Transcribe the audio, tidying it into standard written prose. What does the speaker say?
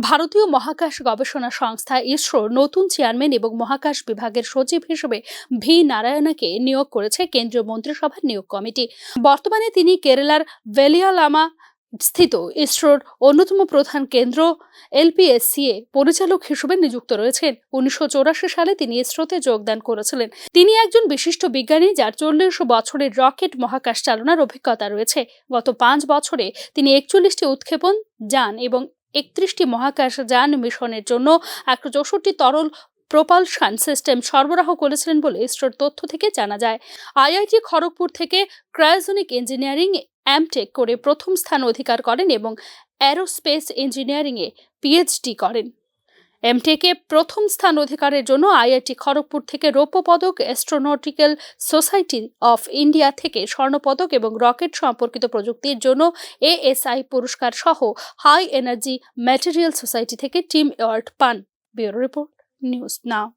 ভারতীয় মহাকাশ গবেষণা সংস্থা ইসরোর নতুন চেয়ারম্যান এবং মহাকাশ বিভাগের সচিব হিসেবে ভি নারায়ণকে নিয়োগ করেছে কেন্দ্রীয় মন্ত্রিসভার নিয়োগ কমিটি। বর্তমানে তিনি কেরালার ভেলিয়ালামা স্থিত ইসরোর অন্যতম প্রধান কেন্দ্র এলপিএসসিএ পরিচালক হিসেবে নিযুক্ত রয়েছেন। 1984 সালে তিনি ইসরোতে যোগদান করেছিলেন। তিনি একজন বিশিষ্ট বিজ্ঞানী যার 40 বছরের রকেট মহাকাশ চালনার অভিজ্ঞতা রয়েছে। গত 5 বছরে তিনি 41টি উৎক্ষেপণ যান এবং 31টি মহাকাশ যান মিশনের জন্য 164টি তরল প্রপালশন সিস্টেম সরবরাহ করেছিলেন বলে ইসরোর তথ্য থেকে জানা যায়। আইআইটি খড়গপুর থেকে ক্রায়োজেনিক ইঞ্জিনিয়ারিং এমটেক করে প্রথম স্থান অধিকার করেন এবং অ্যারোস্পেস ইঞ্জিনিয়ারিংয়ে পিএইচডি করেন। এমটেকে প্রথম স্থান অধিকারের জন্য আইআইটি খড়গপুর থেকে রৌপ্য পদক, অ্যাস্ট্রোনটিক্যাল সোসাইটি অফ ইন্ডিয়া থেকে স্বর্ণপদক এবং রকেট সম্পর্কিত প্রযুক্তির জন্য এএসআই পুরস্কার সহ হাই এনার্জি ম্যাটেরিয়াল সোসাইটি থেকে টিম অ্যাওয়ার্ড পান। Bureau report, news now.